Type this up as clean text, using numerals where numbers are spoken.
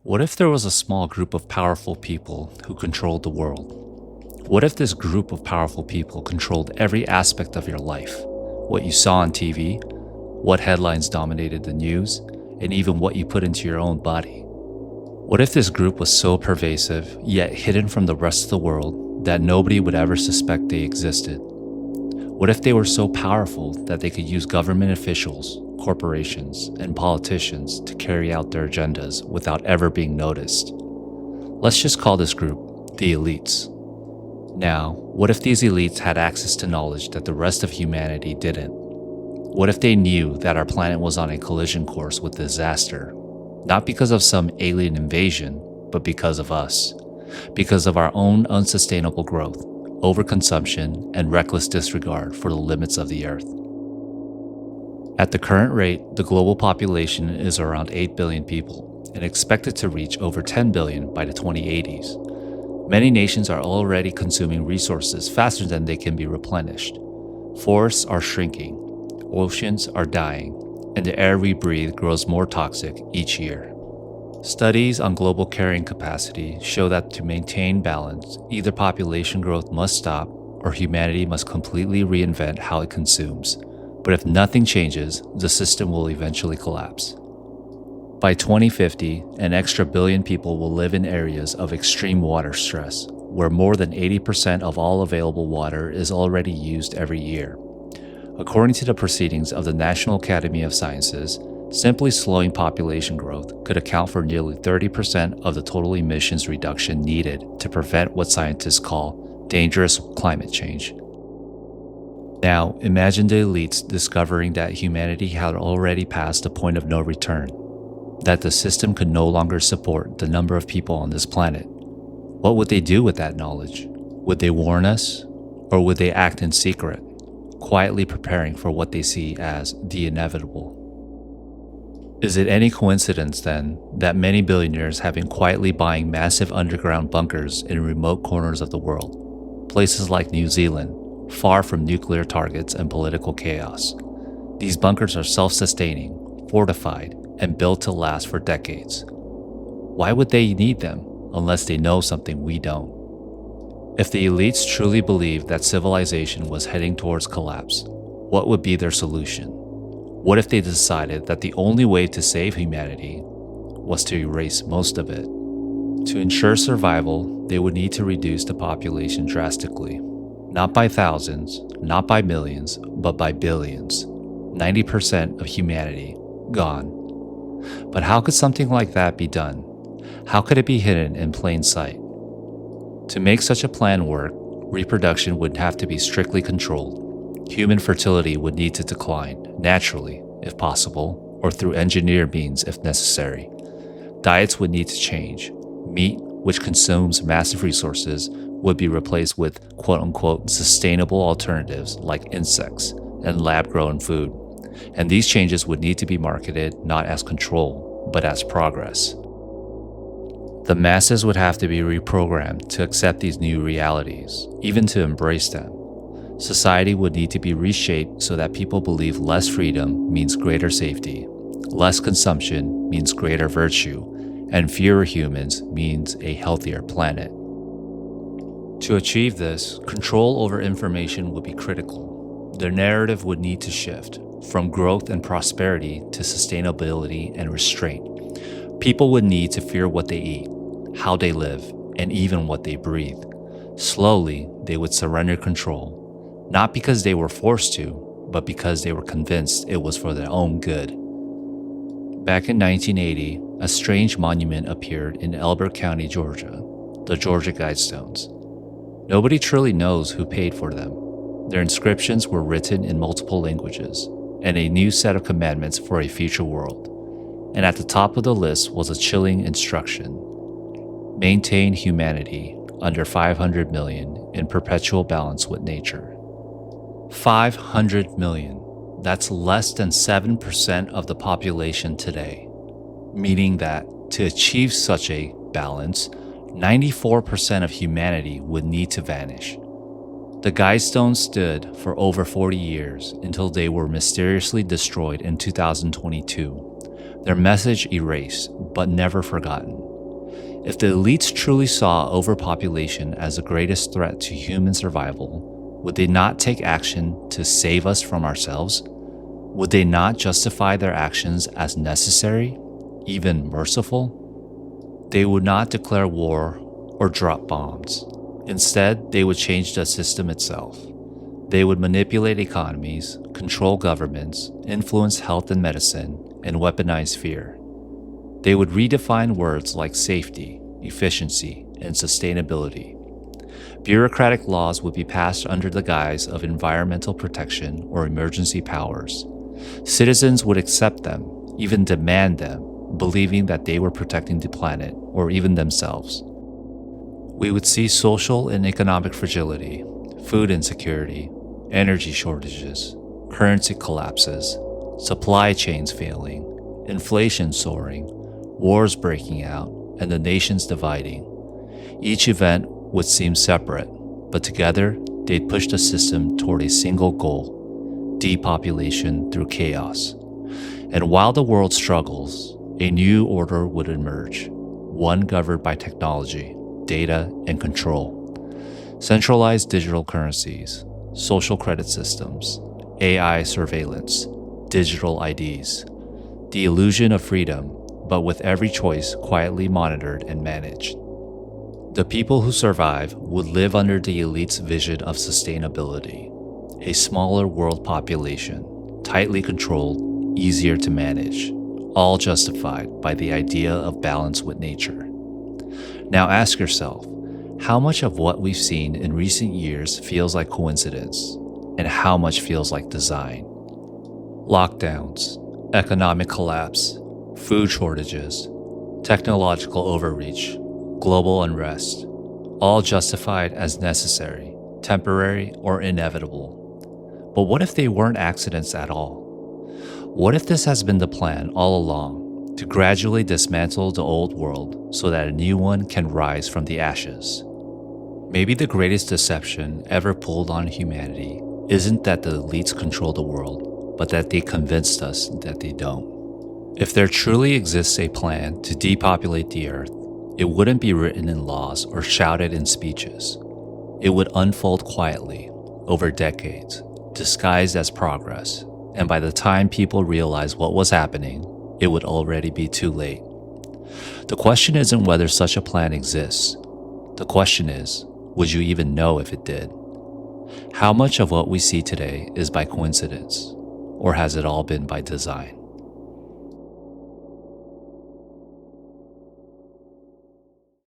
What if there was a small group of powerful people who controlled the world? What if this group of powerful people controlled every aspect of your life? What you saw on TV, what headlines dominated the news, and even what you put into your own body? What if this group was so pervasive, yet hidden from the rest of the world, that nobody would ever suspect they existed? What if they were so powerful that they could use government officials, corporations, and politicians to carry out their agendas without ever being noticed? Let's just call this group the elites. Now, what if these elites had access to knowledge that the rest of humanity didn't? What if they knew that our planet was on a collision course with disaster? Not because of some alien invasion, but because of us. Because of our own unsustainable growth, overconsumption, and reckless disregard for the limits of the Earth. At the current rate, the global population is around 8 billion people and expected to reach over 10 billion by the 2080s. Many nations are already consuming resources faster than they can be replenished. Forests are shrinking, oceans are dying, and the air we breathe grows more toxic each year. Studies on global carrying capacity show that to maintain balance, either population growth must stop or humanity must completely reinvent how it consumes. But if nothing changes, the system will eventually collapse. By 2050, an extra billion people will live in areas of extreme water stress, where more than 80% of all available water is already used every year. According to the proceedings of the National Academy of Sciences, simply slowing population growth could account for nearly 30% of the total emissions reduction needed to prevent what scientists call dangerous climate change. Now, imagine the elites discovering that humanity had already passed a point of no return, that the system could no longer support the number of people on this planet. What would they do with that knowledge? Would they warn us, or would they act in secret, quietly preparing for what they see as the inevitable? Is it any coincidence, then, that many billionaires have been quietly buying massive underground bunkers in remote corners of the world, places like New Zealand, far from nuclear targets and political chaos? These bunkers are self-sustaining, fortified, and built to last for decades. Why would they need them unless they know something we don't? If the elites truly believed that civilization was heading towards collapse, what would be their solution? What if they decided that the only way to save humanity was to erase most of it? To ensure survival, they would need to reduce the population drastically. Not by thousands, not by millions, but by billions. 90% of humanity gone. But how could something like that be done? How could it be hidden in plain sight? To make such a plan work, reproduction would have to be strictly controlled. Human fertility would need to decline, naturally, if possible, or through engineered means if necessary. Diets would need to change. Meat, which consumes massive resources, would be replaced with quote-unquote sustainable alternatives like insects and lab-grown food. And these changes would need to be marketed not as control, but as progress. The masses would have to be reprogrammed to accept these new realities, even to embrace them. Society would need to be reshaped so that people believe less freedom means greater safety, less consumption means greater virtue, and fewer humans means a healthier planet. To achieve this, control over information would be critical. The narrative would need to shift from growth and prosperity to sustainability and restraint. People would need to fear what they eat, how they live, and even what they breathe. Slowly, they would surrender control, not because they were forced to, but because they were convinced it was for their own good. Back in 1980, a strange monument appeared in Elbert County, Georgia, the Georgia Guidestones. Nobody truly knows who paid for them. Their inscriptions were written in multiple languages, and a new set of commandments for a future world. And at the top of the list was a chilling instruction: maintain humanity under 500 million in perpetual balance with nature. 500 million. That's less than 7% of the population today, meaning that to achieve such a balance, 94% of humanity would need to vanish. The Guidestones stood for over 40 years until they were mysteriously destroyed in 2022. Their message erased, but never forgotten. If the elites truly saw overpopulation as the greatest threat to human survival, would they not take action to save us from ourselves? Would they not justify their actions as necessary, even merciful? They would not declare war or drop bombs. Instead, they would change the system itself. They would manipulate economies, control governments, influence health and medicine, and weaponize fear. They would redefine words like safety, efficiency, and sustainability. Bureaucratic laws would be passed under the guise of environmental protection or emergency powers. Citizens would accept them, even demand them, believing that they were protecting the planet or even themselves. We would see social and economic fragility, food insecurity, energy shortages, currency collapses, supply chains failing, inflation soaring, wars breaking out, and the nations dividing. Each event would seem separate, but together they'd push the system toward a single goal: depopulation through chaos. And while the world struggles, a new order would emerge, one governed by technology, data, and control. Centralized digital currencies, social credit systems, AI surveillance, digital IDs. The illusion of freedom, but with every choice quietly monitored and managed. The people who survive would live under the elite's vision of sustainability, a smaller world population, tightly controlled, easier to manage, all justified by the idea of balance with nature. Now ask yourself, how much of what we've seen in recent years feels like coincidence, and how much feels like design? Lockdowns, economic collapse, food shortages, technological overreach, global unrest, all justified as necessary, temporary, or inevitable. But what if they weren't accidents at all? What if this has been the plan all along, to gradually dismantle the old world so that a new one can rise from the ashes? Maybe the greatest deception ever pulled on humanity isn't that the elites control the world, but that they convinced us that they don't. If there truly exists a plan to depopulate the earth, it wouldn't be written in laws or shouted in speeches. It would unfold quietly, over decades, disguised as progress, and by the time people realized what was happening, it would already be too late. The question isn't whether such a plan exists. The question is, would you even know if it did? How much of what we see today is by coincidence, or has it all been by design?